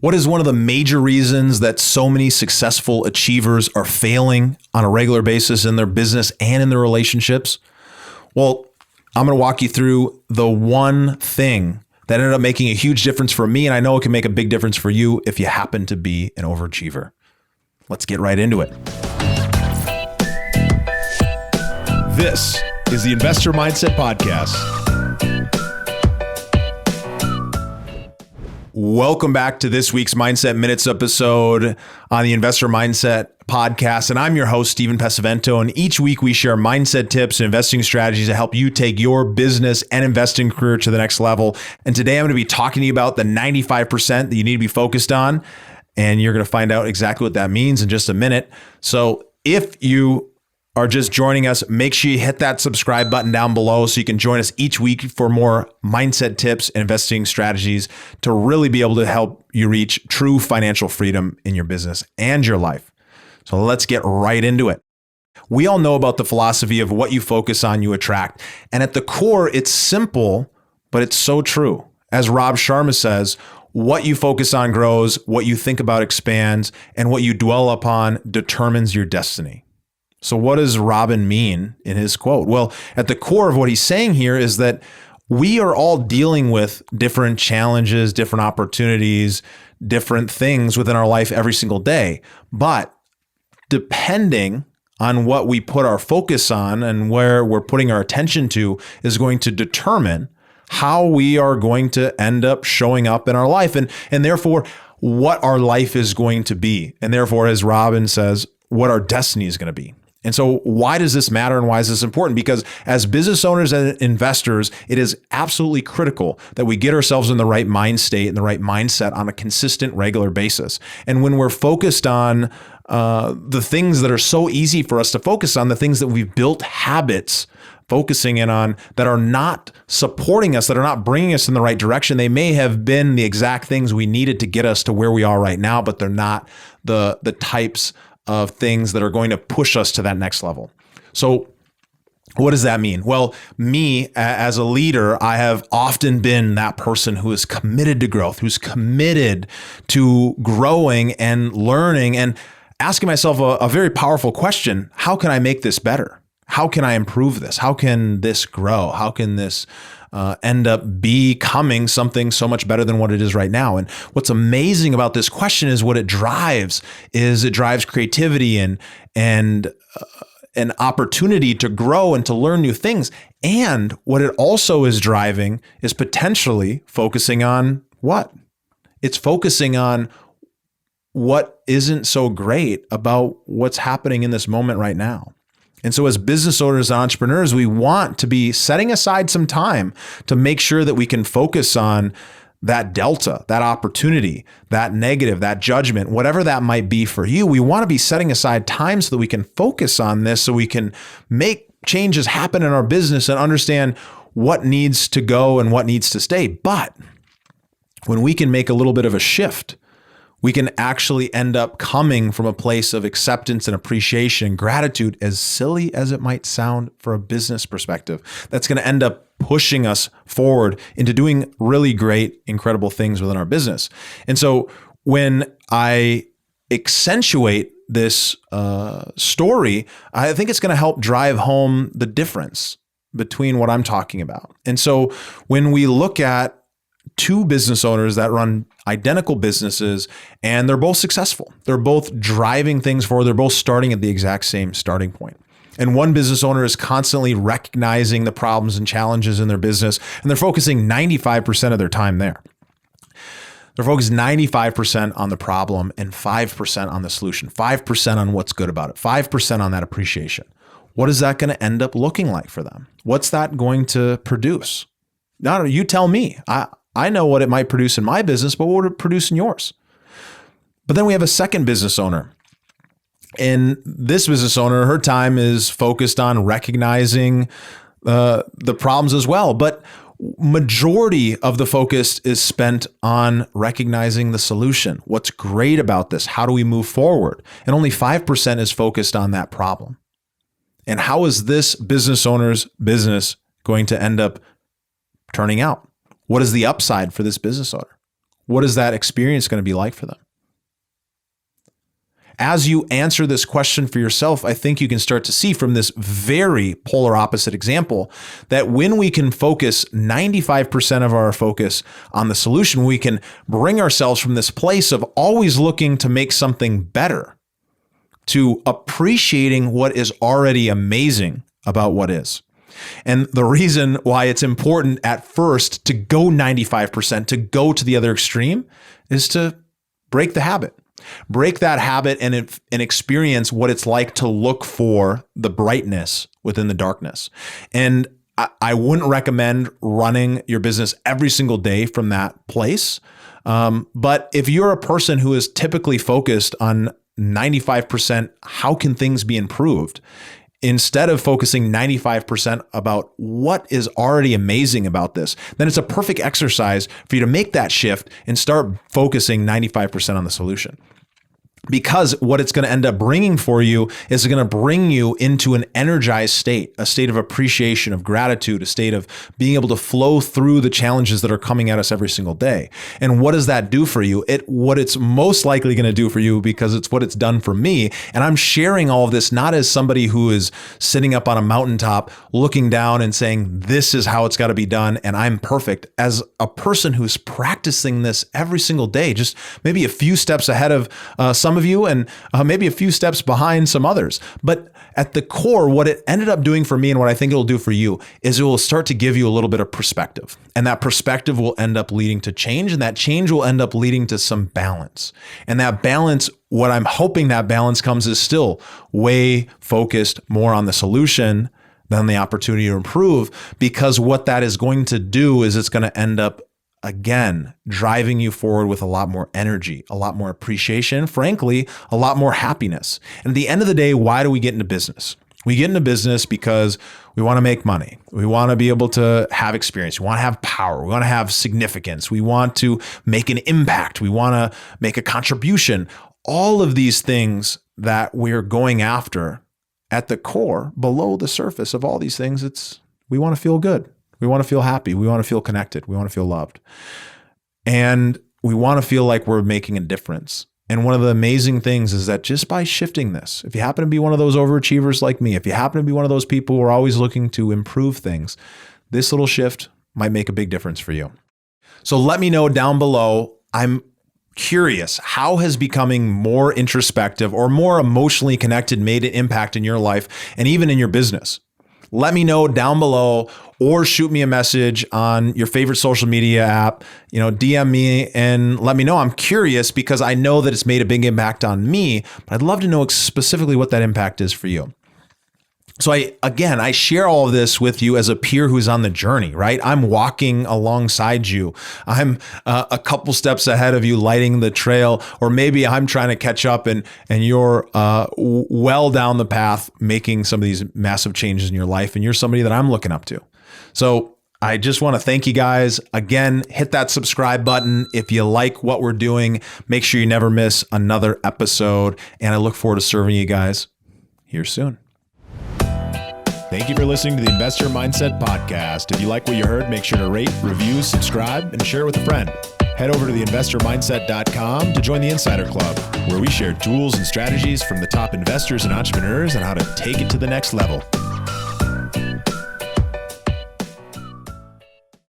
What is one of the major reasons that so many successful achievers are failing on a regular basis in their business and in their relationships? Well, I'm going to walk you through the one thing that ended up making a huge difference for me, and I know it can make a big difference for you if you happen to be an overachiever. Let's get right into it. This is the Investor Mindset Podcast. Welcome back to this week's Mindset Minutes episode on the Investor Mindset Podcast. And I'm your host, Stephen Pesavento. And each week we share mindset tips and investing strategies to help you take your business and investing career to the next level. And today I'm going to be talking to you about the 95% that you need to be focused on. And you're going to find out exactly what that means in just a minute. So if you are just joining us, make sure you hit that subscribe button down below so you can join us each week for more mindset tips and investing strategies to really be able to help you reach true financial freedom in your business and your life. So let's get right into it. We all know about the philosophy of what you focus on, you attract. And at the core, it's simple, but it's so true. As Rob Sharma says, what you focus on grows, what you think about expands, and what you dwell upon determines your destiny. So what does Robin mean in his quote? Well, at the core of what he's saying here is that we are all dealing with different challenges, different opportunities, different things within our life every single day. But depending on what we put our focus on and where we're putting our attention to is going to determine how we are going to end up showing up in our life and therefore what our life is going to be. And therefore, as Robin says, what our destiny is going to be. And so why does this matter and why is this important? Because as business owners and investors, it is absolutely critical that we get ourselves in the right mind state and the right mindset on a consistent, regular basis. And when we're focused on the things that are so easy for us to focus on, the things that we've built habits focusing in on that are not supporting us, that are not bringing us in the right direction, they may have been the exact things we needed to get us to where we are right now, but they're not the types of things that are going to push us to that next level. So what does that mean? Well, me as a leader, I have often been that person who is committed to growth, who's committed to growing and learning and asking myself a very powerful question. How can I make this better? How can I improve this? How can this grow? How can this end up becoming something so much better than what it is right now? And what's amazing about this question is what it drives creativity and an opportunity to grow and to learn new things. And what it also is driving is potentially focusing on what? It's focusing on what isn't so great about what's happening in this moment right now. And so as business owners and entrepreneurs, we want to be setting aside some time to make sure that we can focus on that delta, that opportunity, that negative, that judgment, whatever that might be for you. We want to be setting aside time so that we can focus on this, so we can make changes happen in our business and understand what needs to go and what needs to stay. But when we can make a little bit of a shift, we can actually end up coming from a place of acceptance and appreciation and gratitude, as silly as it might sound for a business perspective. That's going to end up pushing us forward into doing really great, incredible things within our business. And so when I accentuate this story, I think it's going to help drive home the difference between what I'm talking about. And so when we look at two business owners that run identical businesses and they're both successful, they're both driving things forward, they're both starting at the exact same starting point. And one business owner is constantly recognizing the problems and challenges in their business, and they're focusing 95% of their time there. They're focused 95% on the problem and 5% on the solution, 5% on what's good about it, 5% on that appreciation. What is that going to end up looking like for them? What's that going to produce? No, you tell me. I know what it might produce in my business, but what would it produce in yours? But then we have a second business owner. And this business owner, her time is focused on recognizing the problems as well. But majority of the focus is spent on recognizing the solution. What's great about this? How do we move forward? And only 5% is focused on that problem. And how is this business owner's business going to end up turning out? What is the upside for this business owner? what is that experience going to be like for them? As you answer this question for yourself, I think you can start to see from this very polar opposite example that when we can focus 95% of our focus on the solution, we can bring ourselves from this place of always looking to make something better to appreciating what is already amazing about what is. And the reason why it's important at first to go 95%, to go to the other extreme, is to break the habit. Break that habit and experience what it's like to look for the brightness within the darkness. And I wouldn't recommend running your business every single day from that place. But if you're a person who is typically focused on 95%, how can things be improved? Instead of focusing 95% about what is already amazing about this, then it's a perfect exercise for you to make that shift and start focusing 95% on the solution. Because what it's going to end up bringing for you is going to bring you into an energized state, a state of appreciation, of gratitude, a state of being able to flow through the challenges that are coming at us every single day. And what does that do for you? What it's most likely going to do for you, because it's what it's done for me. And I'm sharing all of this not as somebody who is sitting up on a mountaintop looking down and saying, this is how it's got to be done and I'm perfect. As a person who's practicing this every single day, just maybe a few steps ahead of some of you and maybe a few steps behind some others. But at the core, what it ended up doing for me and what I think it'll do for you is it will start to give you a little bit of perspective. And that perspective will end up leading to change, and that change will end up leading to some balance. And that balance, what I'm hoping that balance comes is still way focused more on the solution than the opportunity to improve, because what that is going to do is it's going to end up again, driving you forward with a lot more energy, a lot more appreciation, frankly, a lot more happiness. And at the end of the day, why do we get into business? We get into business because we want to make money. We want to be able to have experience. We want to have power. We want to have significance. We want to make an impact. We want to make a contribution. All of these things that we're going after, at the core, below the surface of all these things, we want to feel good. We want to feel happy. We want to feel connected. We want to feel loved. And we want to feel like we're making a difference. And one of the amazing things is that just by shifting this, if you happen to be one of those overachievers like me, if you happen to be one of those people who are always looking to improve things, this little shift might make a big difference for you. So let me know down below. I'm curious, how has becoming more introspective or more emotionally connected made an impact in your life and even in your business? Let me know down below, or shoot me a message on your favorite social media app, DM me and let me know. I'm curious because I know that it's made a big impact on me, but I'd love to know specifically what that impact is for you. So I share all of this with you as a peer who's on the journey, right? I'm walking alongside you. I'm a couple steps ahead of you, lighting the trail, or maybe I'm trying to catch up and you're well down the path, making some of these massive changes in your life, and you're somebody that I'm looking up to. So I just want to thank you guys. Again, hit that subscribe button. If you like what we're doing, make sure you never miss another episode. And I look forward to serving you guys here soon. Thank you for listening to the Investor Mindset Podcast. If you like what you heard, make sure to rate, review, subscribe, and share it with a friend. Head over to theinvestormindset.com to join the Insider Club, where we share tools and strategies from the top investors and entrepreneurs on how to take it to the next level.